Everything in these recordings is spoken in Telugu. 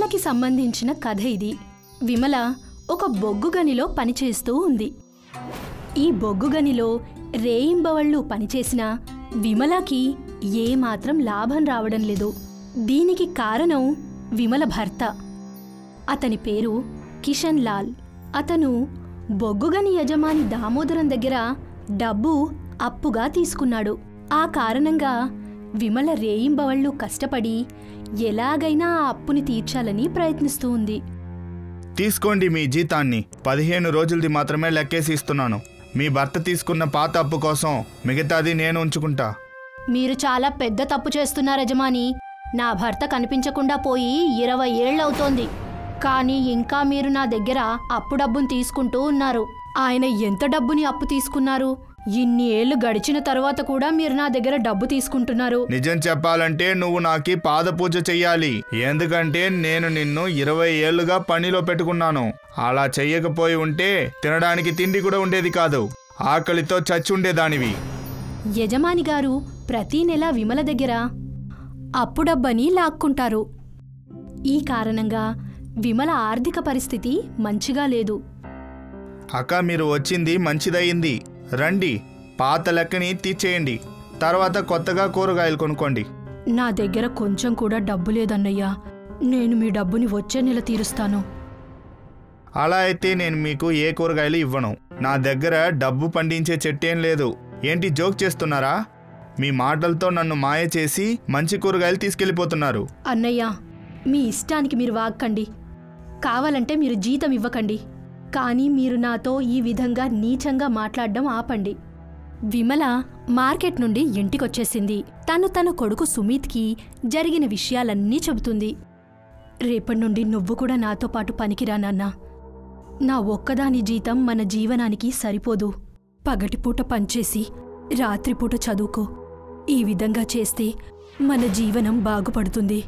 విమలకి సంబంధించిన కథ ఇది. విమల ఒక బొగ్గు గనిలో పనిచేస్తూ ఉంది. ఈ బొగ్గు గనిలో రేయింబవళ్ళు పనిచేసినా విమలకి ఏమాత్రం లాభం రావడం లేదు. దీనికి కారణం విమల భర్త. అతని పేరు కిషన్ లాల్. అతను బొగ్గుగని యజమాని దామోదరం దగ్గర డబ్బు అప్పుగా తీసుకున్నాడు. ఆ కారణంగా విమల రేయింబవళ్ళు కష్టపడి ఎలాగైనా ఆ అప్పుని తీర్చాలని ప్రయత్నిస్తూ ఉంది. తీసుకోండి మీ జీతాన్ని, 15 రోజులది మాత్రమే లెక్కేసి ఇస్తున్నాను. మీ భర్త తీసుకున్న పాత అప్పు కోసం మిగతాది నేను ఉంచుకుంటా. మీరు చాలా పెద్ద తప్పు చేస్తున్నారు యజమాని. నా భర్త కనిపించకుండా పోయి 20 ఏళ్లవుతోంది. కానీ ఇంకా మీరు నా దగ్గర అప్పు డబ్బును తీసుకుంటూ ఉన్నారు. ఆయన ఎంత డబ్బుని అప్పు తీసుకున్నారు? ఇన్ని ఏళ్లు గడిచిన తర్వాత కూడా మీరు నా దగ్గర డబ్బు తీసుకుంటున్నారు. నిజం చెప్పాలంటే నువ్వు నాకి పాదపూజ చెయ్యాలి. ఎందుకంటే నేను నిన్ను 20 ఏళ్లుగా పనిలో పెట్టుకున్నాను. అలా చెయ్యకపోయి ఉంటే తినడానికి తిండి కూడా ఉండేది కాదు. ఆకలితో చచ్చి ఉండేదానివి. యజమాని గారు ప్రతీ నెల విమల దగ్గర అప్పు డబ్బని లాక్కుంటారు. ఈ కారణంగా విమల ఆర్థిక పరిస్థితి మంచిగా లేదు. అక్క, మీరు వచ్చింది మంచిదయ్యింది. రండి, పాత లెక్కని తీర్చేయండి. తర్వాత కొత్తగా కూరగాయలు కొనుక్కోండి. నా దగ్గర కొంచెం కూడా డబ్బు లేదన్నయ్యా. నేను మీ డబ్బుని వచ్చే నెల తీరుస్తాను. అలా అయితే నేను మీకు ఏ కూరగాయలు ఇవ్వను. నా దగ్గర డబ్బు పండించే చెట్టేం లేదు. ఏంటి జోక్ చేస్తున్నారా? మీ మాటలతో నన్ను మాయ చేసి మంచి కూరగాయలు తీసుకెళ్ళిపోతున్నారు. అన్నయ్య, మీ ఇష్టానికి మీరు వాక్కండి. కావాలంటే మీరు జీతం ఇవ్వకండి. కానీ మీరు నాతో ఈ విధంగా నీచంగా మాట్లాడడం ఆపండి. విమల మార్కెట్ నుండి ఇంటికొచ్చేసింది. తన కొడుకు సుమిత్కి జరిగిన విషయాలన్నీ చెబుతుంది. రేపటి నుండి నువ్వు కూడా నాతో పాటు పనికిరా నాన్నా. నా ఒక్కదాని జీతం మన జీవనానికి సరిపోదు. పగటిపూట పనిచేసి రాత్రిపూట చదువుకో. ఈ విధంగా చేస్తే మన జీవనం బాగుపడుతుంది.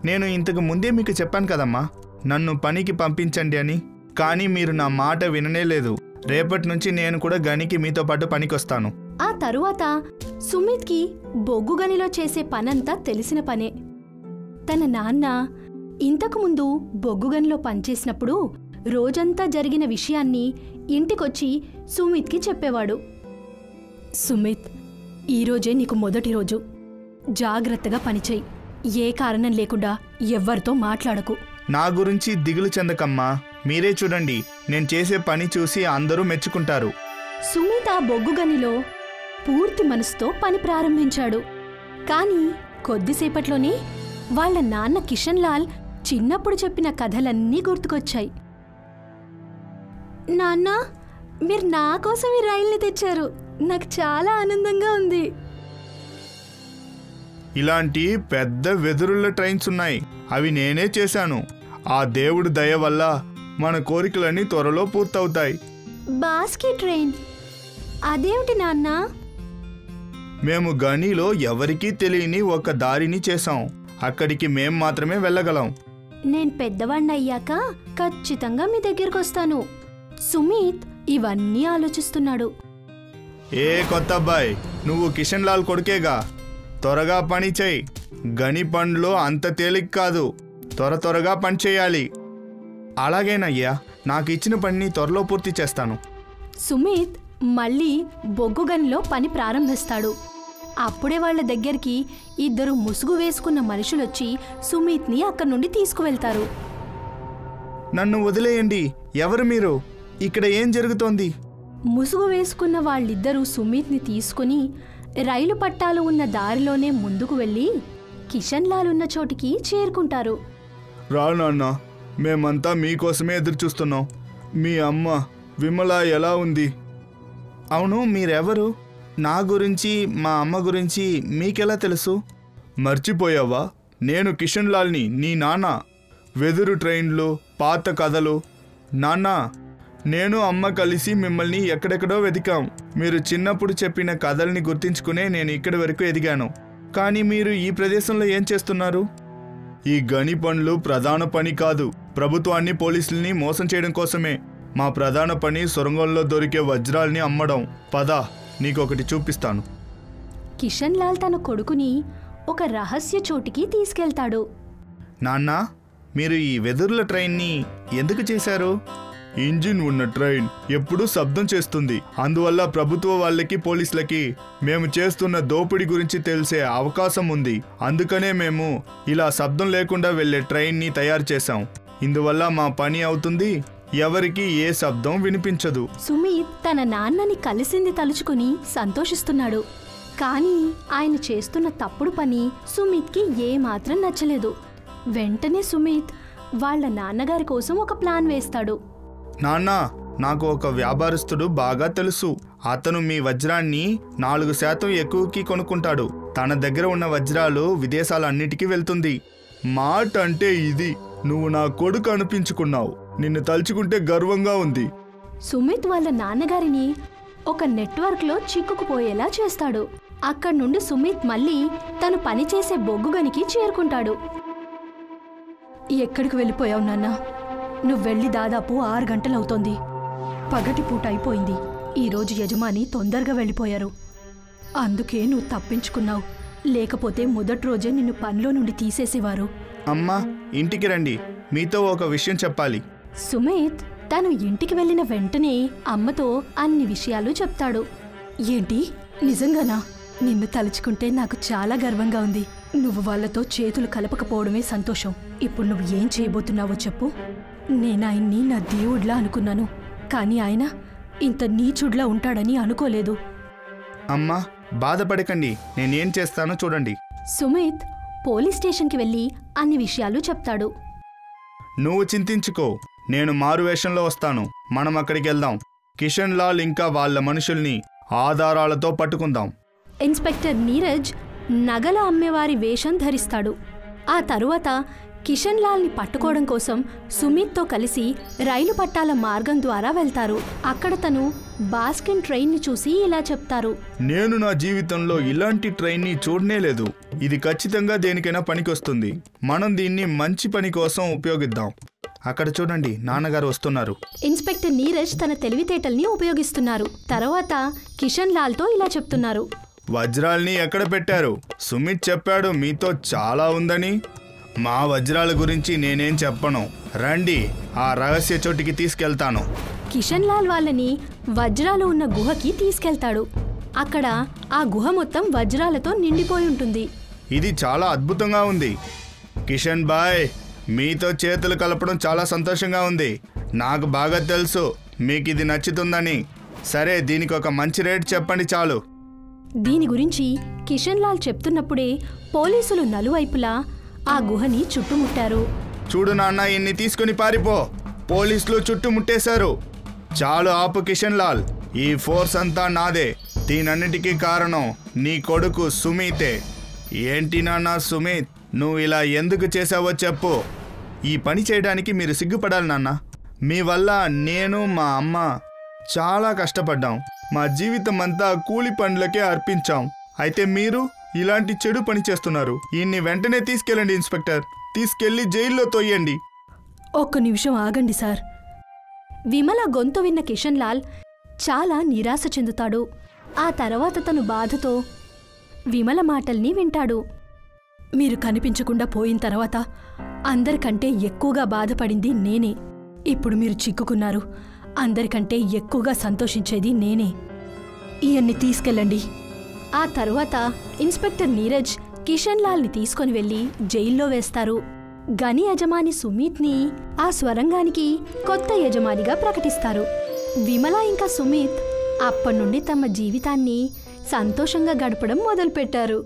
నేను ఇంతకు ముందే మీకు చెప్పాను కదమ్మా, నన్ను పనికి పంపించండి అని. కానీ మీరు నా మాట విననేలేదు. రేపటి నుంచి నేను కూడా గనికి మీతో పాటు పనికొస్తాను. ఆ తరువాత సుమిత్కి బొగ్గు గనిలో చేసే పనంతా తెలిసిన పనే. తన నాన్న ఇంతకుముందు బొగ్గు గనిలో పనిచేసినప్పుడు రోజంతా జరిగిన విషయాన్ని ఇంటికొచ్చి సుమిత్కి చెప్పేవాడు. సుమిత్, ఈరోజే నీకు మొదటి రోజు. జాగ్రత్తగా పనిచేయి. ఏ కారణం లేకుండా ఎవ్వరితో మాట్లాడకు. నా గురించి దిగులు చెందకమ్మా. మీరే చూడండి, నేను చేసే పని చూసి అందరూ మెచ్చుకుంటారు. సుమిత్ ఆ బొగ్గు గనిలో పూర్తి మనసుతో పని ప్రారంభించాడు. కానీ కొద్దిసేపట్లోనే వాళ్ల నాన్న కిషన్ లాల్ చిన్నప్పుడు చెప్పిన కథలన్నీ గుర్తుకొచ్చాయి. నాన్నా, మీరు నా కోసం ఈ రైల్ని తెచ్చారు. నాకు చాలా ఆనందంగా ఉంది. ఇలాంటి పెద్ద వెదురుల ట్రైన్స్ ఉన్నాయి. అవి నేనే చేశాను. ఆ దేవుడి దయ వల్ల మన కోరికలన్నీ త్వరలో పూర్తవుతాయి. బాస్కీ ట్రైన్ అదేమిటి నాన్నా? మేము గనిలో ఎవరికీ తెలియని ఒక దారిని చేశాం. అక్కడికి మేం మాత్రమే వెళ్ళగలం. నేను పెద్దవాణ్ణి అయ్యాక ఖచ్చితంగా మీ దగ్గరకు వస్తాను. సుమిత్ ఇవన్నీ ఆలోచిస్తున్నాడు. ఏ కొత్త అబ్బాయి, నువ్వు కిషన్ లాల్ కొడుకేగా. త్వరగా పని చేయి. గని పనిలో అంత తేలిక కాదు. త్వరగా పని చేయాలి. అలాగేనయ్యా, నాకు ఇచ్చిన పనిని త్వరలో పూర్తి చేస్తాను. సుమిత్ మళ్ళీ బొగ్గు గనిలో పని ప్రారంభిస్తాడు. అప్పుడే వాళ్ల దగ్గరికి 2 ముసుగు వేసుకున్న మనుషులొచ్చి సుమిత్ని అక్కడి నుండి తీసుకువెళ్తారు. నన్ను వదిలేయండి. ఎవరు మీరు? ఇక్కడ ఏం జరుగుతోంది? ముసుగు వేసుకున్న వాళ్ళిద్దరూ సుమిత్ని తీసుకుని రైలు పట్టాలు ఉన్న దారిలోనే ముందుకు వెళ్ళి కిషన్ లాల్ ఉన్న చోటికి చేరుకుంటారు. రా నాన్న, మేమంతా మీకోసమే ఎదురుచూస్తున్నాం. మీ అమ్మ విమల ఎలా ఉంది? అవును, మీరెవరు? నా గురించి మా అమ్మ గురించి మీకెలా తెలుసు? మర్చిపోయావా? నేను కిషన్ లాల్ని, నీ నాన్న. వెదురు ట్రైన్లు, పాత కథలు. నాన్న, నేను అమ్మ కలిసి మిమ్మల్ని ఎక్కడెక్కడో వెతికాం. మీరు చిన్నప్పుడు చెప్పిన కథల్ని గుర్తించుకునే నేను ఇక్కడి వరకు ఎదిగాను. కానీ మీరు ఈ ప్రదేశంలో ఏం చేస్తున్నారు? ఈ గని పనులు ప్రధాన పని కాదు. ప్రభుత్వాన్ని, పోలీసుల్ని మోసం చేయడం కోసమే. మా ప్రధాన పని సొరంగంలో దొరికే వజ్రాల్ని అమ్మడం. పద, నీకొకటి చూపిస్తాను. కిషన్ లాల్ తన కొడుకుని ఒక రహస్య చోటికి తీసుకెళ్తాడు. నాన్న, మీరు ఈ వెదురుల ట్రైన్ని ఎందుకు చేశారు? ఇంజిన్ ఉన్న ట్రైన్ ఎప్పుడూ శబ్దం చేస్తుంది. అందువల్ల ప్రభుత్వ వాళ్ళకి, పోలీసులకి మేము చేస్తున్న దోపిడీ గురించి తెలిసే అవకాశం ఉంది. అందుకనే మేము ఇలా శబ్దం లేకుండా వెళ్లే ట్రైన్ని తయారు చేశాం. ఇందువల్ల మా పని అవుతుంది, ఎవరికి ఏ శబ్దం వినిపించదు. సుమిత్ తన నాన్నని కలిసింది తలుచుకుని సంతోషిస్తున్నాడు. కానీ ఆయన చేస్తున్న తప్పుడు పని సుమిత్కి ఏమాత్రం నచ్చలేదు. వెంటనే సుమిత్ వాళ్ళ నాన్నగారి కోసం ఒక ప్లాన్ వేస్తాడు. నాన్న, నాకు ఒక వ్యాపారస్తుడు బాగా తెలుసు. అతను మీ వజ్రాన్ని 4% ఎక్కువకి కొనుక్కుంటాడు. తన దగ్గర ఉన్న వజ్రాలు విదేశాలన్నిటికీ వెళ్తుంది. మాట అంటే ఇది. నువ్వు నా కొడుకు అనిపించుకున్నావు. నిన్ను తలుచుకుంటే గర్వంగా ఉంది. సుమిత్ వాళ్ళ నాన్నగారిని ఒక నెట్వర్క్లో చిక్కుకుపోయేలా చేస్తాడు. అక్కడి నుండి సుమిత్ మళ్ళీ తను పనిచేసే బొగ్గుగనికి చేరుకుంటాడు. ఎక్కడికి వెళ్ళిపోయావు నాన్న? నువ్వు వెళ్ళి దాదాపు 6 గంటలవుతోంది. పగటిపూట అయిపోయింది. ఈరోజు యజమాని తొందరగా వెళ్ళిపోయారు. అందుకే నువ్వు తప్పించుకున్నావు. లేకపోతే మొదటి రోజే నిన్ను పనిలో నుండి తీసేసేవారు. అమ్మా, ఇంటికి రండి, మీతో ఒక విషయం చెప్పాలి. సుమిత్ తను ఇంటికి వెళ్ళిన వెంటనే అమ్మతో అన్ని విషయాలు చెప్తాడు. ఏంటి, నిజంగానా? నిన్ను తలుచుకుంటే నాకు చాలా గర్వంగా ఉంది. నువ్వు వాళ్ళతో చేతులు కలపకపోవడమే సంతోషం. ఇప్పుడు నువ్వు ఏం చేయబోతున్నావో చెప్పు. నేనాయన్ని నా దేవుడ్లా అనుకున్నాను, కానీ ఆయన ఇంత నీచుడ్లా ఉంటాడని అనుకోలేదు. అమ్మా, బాధపడకండి, నేనేం చేస్తానో చూడండి. సుమిత్ పోలీస్ స్టేషన్కి వెళ్ళి అన్ని విషయాలు చెప్తాడు. నువ్వు చింతించుకో, నేను మారువేషంలో వస్తాను. మనం అక్కడికి వెళ్దాం. కిషన్ లాల్ ఇంకా వాళ్ళ మనుషుల్ని ఆధారాలతో పట్టుకుందాం. ఇన్స్పెక్టర్ నీరజ్ నగల అమ్మేవారి వేషం ధరిస్తాడు. ఆ తరువాత కిషన్ లాల్ని పట్టుకోవడం కోసం సుమిత్తో కలిసి రైలు పట్టాల మార్గం ద్వారా వెళ్తారు. అక్కడ తను బాస్కిన్ ట్రైన్ని చూసి ఇలా చెప్తారు. నేను నా జీవితంలో ఇలాంటి ట్రైన్ని చూడనే లేదు. ఇది ఖచ్చితంగా దేనికైనా పనికొస్తుంది. మనం దీన్ని మంచి పని కోసం ఉపయోగిద్దాం. అక్కడ చూడండి, నాన్నగారు వస్తున్నారు. ఇన్స్పెక్టర్ నీరజ్ తన తెలివితేటల్ని ఉపయోగిస్తున్నారు. తర్వాత కిషన్ లాల్తో ఇలా చెప్తున్నారు. వజ్రాల్ని ఎక్కడ పెట్టారు? సుమిత్ చెప్పాడు మీతో చాలా ఉందని. మా వజ్రాల గురించి నేనేం చెప్పను. రండి, ఆ రహస్య చోటికి తీసుకెళ్తాను. కిషన్ లాల్ వాళ్ళని వజ్రాలు ఉన్న గుహకి తీసుకెళ్తాడు. అక్కడ ఆ గుహ మొత్తం వజ్రాలతో నిండిపోయి ఉంటుంది. ఇది చాలా అద్భుతంగా ఉంది. కిషన్ బాయ్, మీతో చేతులు కలపడం చాలా సంతోషంగా ఉంది. నాకు బాగా తెలుసు మీకు ఇది నచ్చుతుందని. సరే, దీనికి ఒక మంచి రేట్ చెప్పండి చాలు. దీని గురించి కిషన్ లాల్ చెప్తున్నప్పుడే పోలీసులు నలువైపులా ఆ గుహని చుట్టుముట్టారు. చూడు నాన్న, ఇన్ని తీసుకుని పారిపో. పోలీసులు చుట్టుముట్టేశారు. చాలు ఆపు కిషన్ లాల్. ఈ ఫోర్స్ అంతా నాదే. దీనన్నిటికీ కారణం నీ కొడుకు సుమితే. ఏంటి నాన్న సుమిత్, నువ్వు ఇలా ఎందుకు చేసావో చెప్పు. ఈ పని చేయడానికి మీరు సిగ్గుపడాలి నాన్న. మీ వల్ల నేను, మా అమ్మ చాలా కష్టపడ్డాం. మా జీవితం అంతా కూలి పనులకే అర్పించాం. అయితే మీరు ఇలాంటి చెడు పని చేస్తున్నారు. ఈయన్ని వెంటనే తీసుకెళ్ళండి ఇన్స్పెక్టర్. తీసుకెళ్లి జైల్లో తోయండి. ఒక్క నిమిషం ఆగండి సార్. విమల గొంతు విన్న కిషన్ లాల్ చాలా నిరాశ చెందుతాడు. ఆ తర్వాత తను బాధతో విమల మాటల్ని వింటాడు. మీరు కనిపించకుండా పోయిన తర్వాత అందరికంటే ఎక్కువగా బాధపడింది నేనే. ఇప్పుడు మీరు చిక్కుకున్నారు. అందరికంటే ఎక్కువగా సంతోషించేది నేనే. ఈయన్ని తీసుకెళ్ళండి. ఆ తరువాత ఇన్స్పెక్టర్ నీరజ్ కిషన్ లాల్ని తీసుకొని వెళ్లి జైల్లో వేస్తారు. గని యజమాని సుమిత్ని ఆ స్వరంగానికి కొత్త యజమానిగా ప్రకటిస్తారు. విమల ఇంకా సుమిత్ అప్పటి తమ జీవితాన్ని సంతోషంగా గడపడం మొదలుపెట్టారు.